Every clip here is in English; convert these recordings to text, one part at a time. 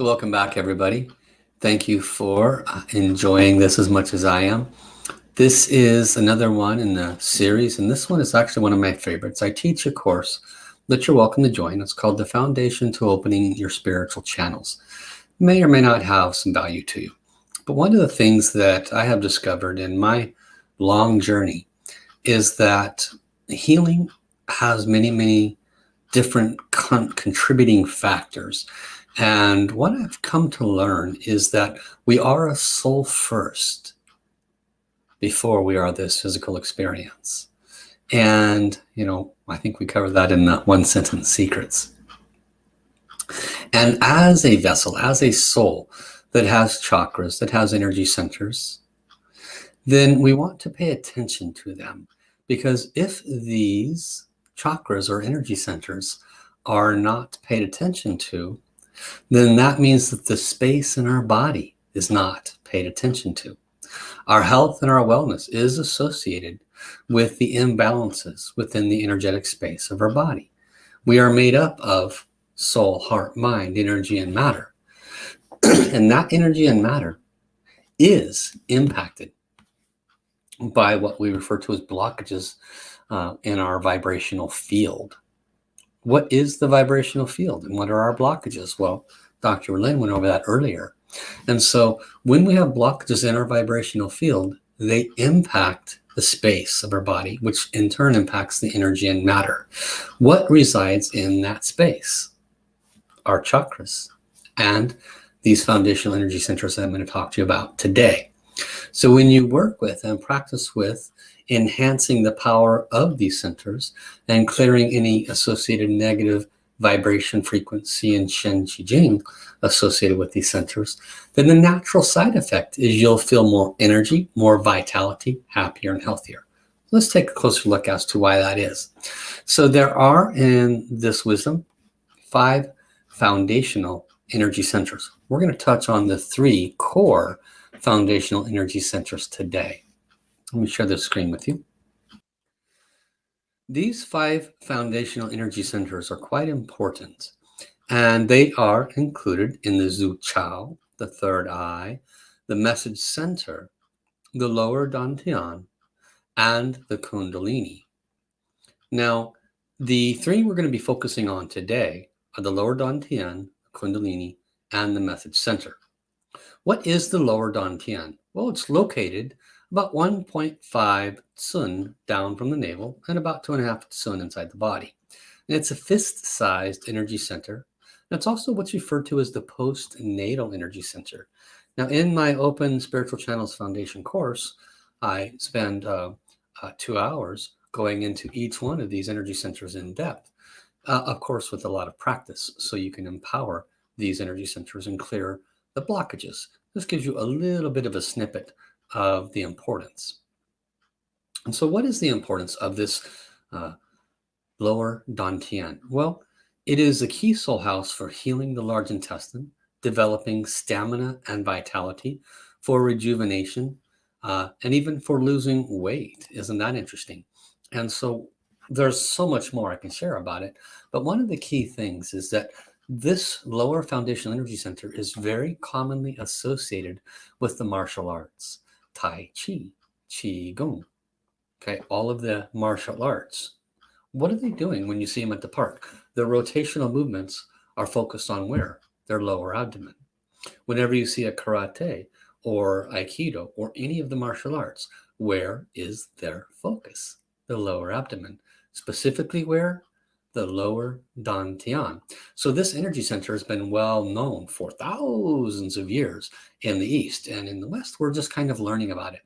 So welcome back, everybody. Thank you for enjoying this as much as I am. This is another one in the series, and this one is actually one of my favorites. I teach a course that you're welcome to join. It's called The Foundation to Opening Your Spiritual Channels. It may or may not have some value to you. But one of the things that I have discovered in my long journey is that healing has many, many different contributing factors. And what I've come to learn is that we are a soul first before we are this physical experience. And, I think we covered that in the one sentence secrets. And as a vessel, as a soul that has chakras, that has energy centers, then we want to pay attention to them. Because if these chakras or energy centers are not paid attention to, then that means that the space in our body is not paid attention to. Our health and our wellness is associated with the imbalances within the energetic space of our body. We are made up of soul, heart, mind, energy, and matter. And that energy and matter is impacted by what we refer to as blockages in our vibrational field. What is the vibrational field and what are our blockages? Well, Dr. Lynn went over that earlier. And so when we have blockages in our vibrational field, they impact the space of our body, which in turn impacts the energy and matter. What resides in that space? Our chakras and these foundational energy centers that I'm going to talk to you about today. So when you work with and practice with enhancing the power of these centers and clearing any associated negative vibration, frequency, and Shen Qi Jing associated with these centers, then the natural side effect is you'll feel more energy, more vitality, happier, and healthier. Let's take a closer look as to why that is. So there are in this wisdom 5 foundational energy centers. We're going to touch on the 3 core foundational energy centers today. Let me share the screen with you. These 5 foundational energy centers are quite important, and they are included in the Zhu Chao, the third eye, the message center, the lower Dantian, and the Kundalini. Now, the 3 we're going to be focusing on today are the lower Dantian, Kundalini, and the message center. What is the lower Dantian? Well, it's located about 1.5 tsun down from the navel and about 2.5 tsun inside the body. And it's a fist-sized energy center. And it's also what's referred to as the postnatal energy center. Now, in my Open Spiritual Channels Foundation course, I spend 2 hours going into each one of these energy centers in depth, of course, with a lot of practice, so you can empower these energy centers and clear the blockages. This gives you a little bit of a snippet of the importance. And so what is the importance of this lower Dantian? Well, it is a key soul house for healing the large intestine, developing stamina and vitality, for rejuvenation, and even for losing weight. Isn't that interesting? And so there's so much more I can share about it. But one of the key things is that this lower foundational energy center is very commonly associated with the martial arts, Tai Chi, Qi Gong, okay, all of the martial arts. What are they doing when you see them at the park? The rotational movements are focused on where? Their lower abdomen. Whenever you see a karate or aikido or any of the martial arts, where is their focus? The lower abdomen. Specifically where? The lower Dantian. So this energy center has been well known for thousands of years in the East, and in the West, we're just kind of learning about it.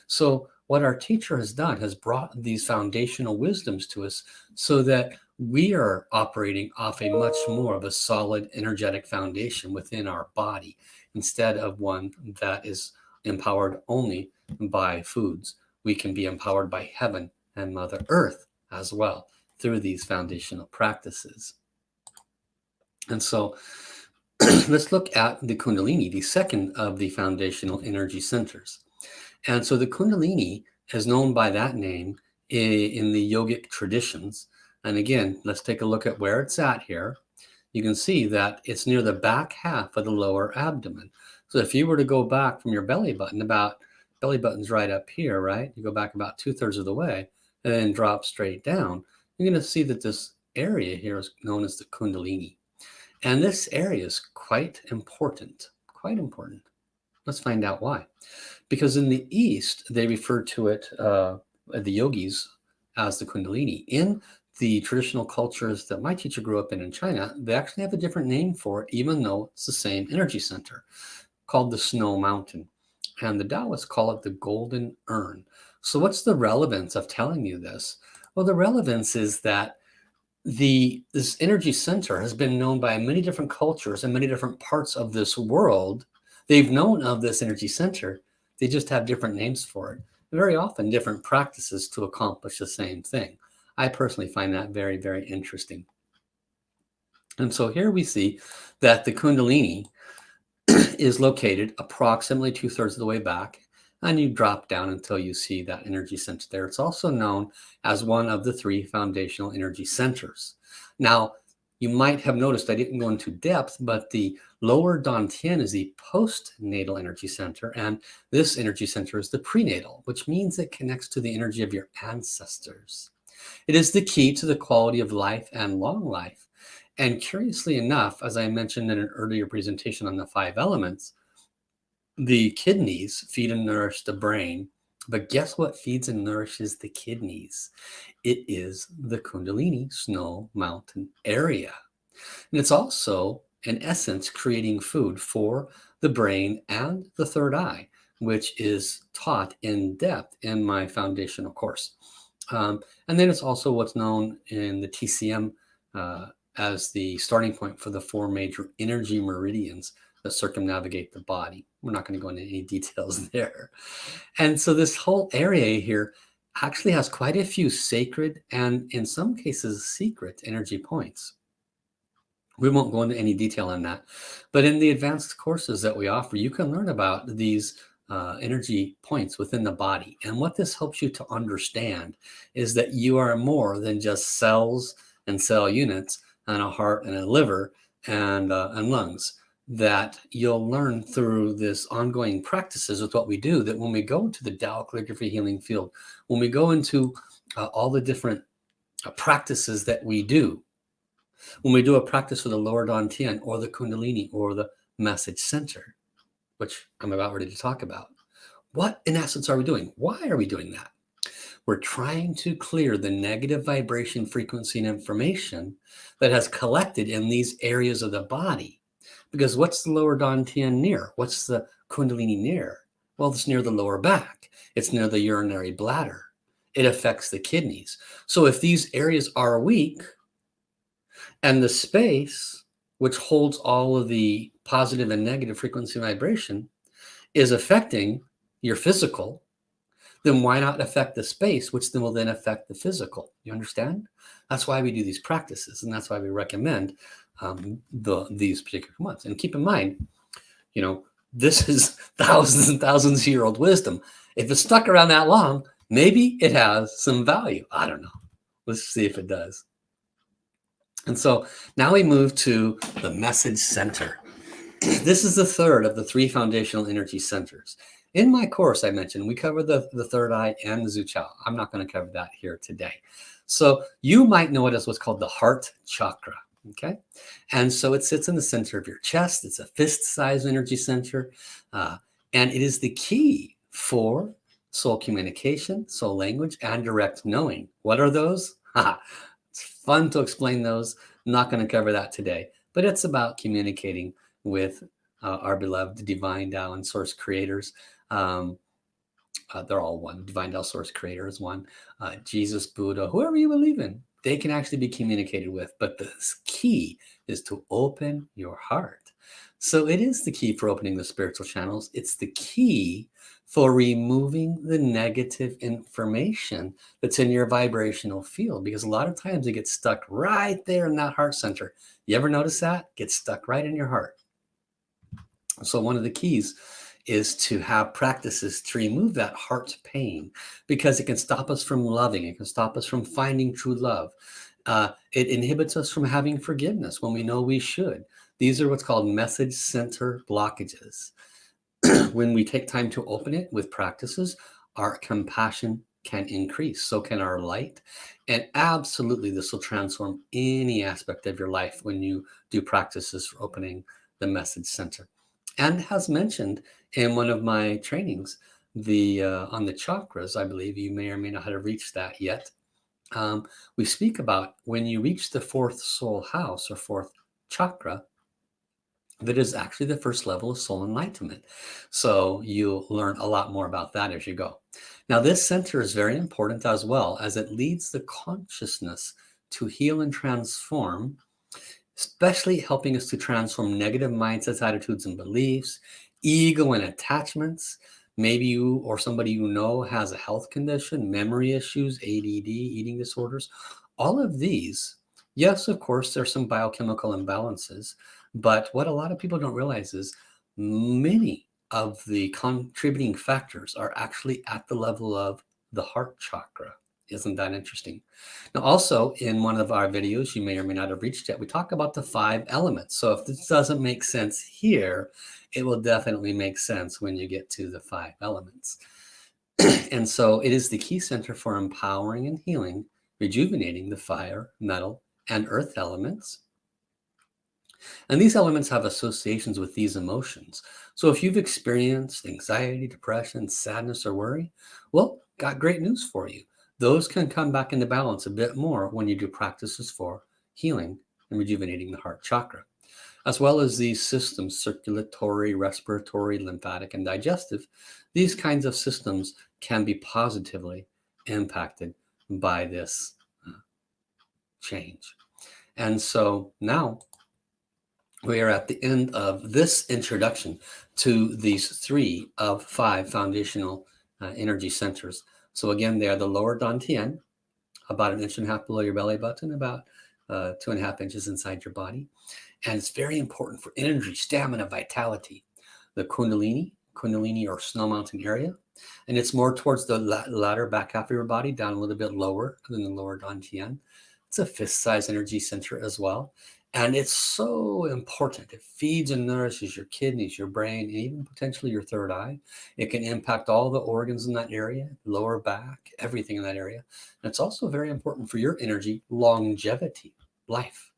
So what our teacher has done has brought these foundational wisdoms to us so that we are operating off a much more of a solid energetic foundation within our body, instead of one that is empowered only by foods. We can be empowered by heaven and Mother Earth as well through these foundational practices. And so let's look at the Kundalini, the second of the foundational energy centers. And so the Kundalini is known by that name in the yogic traditions. And again, let's take a look at where it's at here. you can see that it's near the back half of the lower abdomen. So if you were to go back from your belly button, belly button's right up here, right? You go back about 2/3 of the way and then drop straight down. You're going to see that this area here is known as the Kundalini. And this area is quite important, quite important. Let's find out why. Because in the East, they refer to it, the yogis, as the Kundalini. In the traditional cultures that my teacher grew up in China, they actually have a different name for it, even though it's the same energy center, called the Snow Mountain. And the Taoists call it the Golden Urn. So what's the relevance of telling you this? Well, the relevance is that this energy center has been known by many different cultures and many different parts of this world. They've known of this energy center. They just have different names for it. Very often different practices to accomplish the same thing. I personally find that very, very interesting. And so here we see that the Kundalini is located approximately 2/3 of the way back, and you drop down until you see that energy center there. It's also known as one of the 3 foundational energy centers. Now, you might have noticed I didn't go into depth, but the lower dantian is the postnatal energy center, and this energy center is the prenatal, which means it connects to the energy of your ancestors. It is the key to the quality of life and long life. And curiously enough, as I mentioned in an earlier presentation on the 5 elements, the kidneys feed and nourish the brain. But guess what feeds and nourishes the kidneys? It is the Kundalini Snow Mountain area. And it's also, in essence, creating food for the brain and the third eye, which is taught in depth in my foundational course. And then it's also what's known in the TCM as the starting point for the 4 major energy meridians that circumnavigate the body. We're not going to go into any details there. And so this whole area here actually has quite a few sacred and in some cases secret energy points. We won't go into any detail on that, but in the advanced courses that we offer, you can learn about these energy points within the body. And what this helps you to understand is that you are more than just cells and cell units and a heart and a liver and lungs. That you'll learn through this ongoing practices with what we do, that when we go into the Tao calligraphy healing field, when we go into all the different practices that we do, when we do a practice for the lower dantian or the Kundalini or the message center, which I'm about ready to talk about, what in essence are we doing? Why are we doing that? We're trying to clear the negative vibration, frequency, and information that has collected in these areas of the body. Because what's the lower dantian near? What's the Kundalini near? Well, it's near the lower back. It's near the urinary bladder. It affects the kidneys. So if these areas are weak and the space, which holds all of the positive and negative frequency vibration, is affecting your physical, then why not affect the space, which then will then affect the physical? You understand? That's why we do these practices, and that's why we recommend these particular ones. And keep in mind, this is thousands and thousands of year old wisdom. If it's stuck around that long, maybe it has some value. I don't know. Let's see if it does. And so now we move to the message center. This is the third of the 3 foundational energy centers. In my course, I mentioned we cover the third eye and the Zhu Chao. I'm not going to cover that here today. So you might know it as what's called the heart chakra. Okay. And so it sits in the center of your chest. It's a fist-sized energy center. And it is the key for soul communication, soul language, and direct knowing. What are those? It's fun to explain those. I'm not going to cover that today, but it's about communicating with our beloved divine Tao and source creators. They're all one. Divine Tao source creator is one. Jesus, Buddha, whoever you believe in, they can actually be communicated with. But the key is to open your heart. So it is the key for opening the spiritual channels. It's the key for removing the negative information that's in your vibrational field, because a lot of times it gets stuck right there in that heart center. You ever notice that? Gets stuck right in your heart. So one of the keys is to have practices to remove that heart pain, because it can stop us from loving. It can stop us from finding true love. It inhibits us from having forgiveness when we know we should. These are what's called message center blockages. When we take time to open it with practices, our compassion can increase. So can our light. And absolutely, this will transform any aspect of your life when you do practices for opening the message center. And as mentioned in one of my trainings, the on the chakras, I believe you may or may not have reached that yet. We speak about when you reach the fourth soul house or fourth chakra, that is actually the first level of soul enlightenment. So you'll learn a lot more about that as you go. Now, this center is very important as well, as it leads the consciousness to heal and transform, especially helping us to transform negative mindsets, attitudes, and beliefs, ego and attachments. Maybe you or somebody you know has a health condition, memory issues, ADD, eating disorders. All of these, yes, of course, there's some biochemical imbalances, but what a lot of people don't realize is many of the contributing factors are actually at the level of the heart chakra. Isn't that interesting? Now, also in one of our videos, you may or may not have reached yet, we talk about the 5 elements. So if this doesn't make sense here, it will definitely make sense when you get to the 5 elements. And so it is the key center for empowering and healing, rejuvenating the fire, metal, and earth elements. And these elements have associations with these emotions. So if you've experienced anxiety, depression, sadness, or worry, well, got great news for you. Those can come back into balance a bit more when you do practices for healing and rejuvenating the heart chakra, as well as these systems, circulatory, respiratory, lymphatic, and digestive. These kinds of systems can be positively impacted by this change. And so now we are at the end of this introduction to these 3 of 5 foundational energy centers. So again, they are the lower dantian, about 1.5 inches below your belly button, about 2.5 inches inside your body. And it's very important for energy, stamina, vitality. The kundalini or snow mountain area, and it's more towards the latter back half of your body, down a little bit lower than the lower dantian. It's a fist-sized energy center as well. And it's so important. It feeds and nourishes your kidneys, your brain, and even potentially your third eye. It can impact all the organs in that area, lower back, everything in that area. And it's also very important for your energy, longevity, life.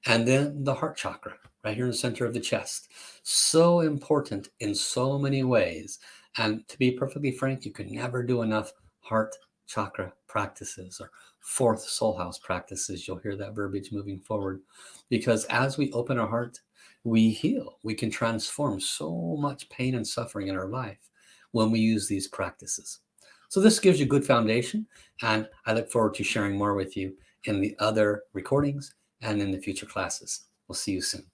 And then the heart chakra, right here in the center of the chest. So important in so many ways. And to be perfectly frank, you can never do enough heart chakra practices or fourth soul house practices. You'll hear that verbiage moving forward, because as we open our heart, we heal. We can transform so much pain and suffering in our life when we use these practices. So this gives you a good foundation, and I look forward to sharing more with you in the other recordings and in the future classes. We'll see you soon.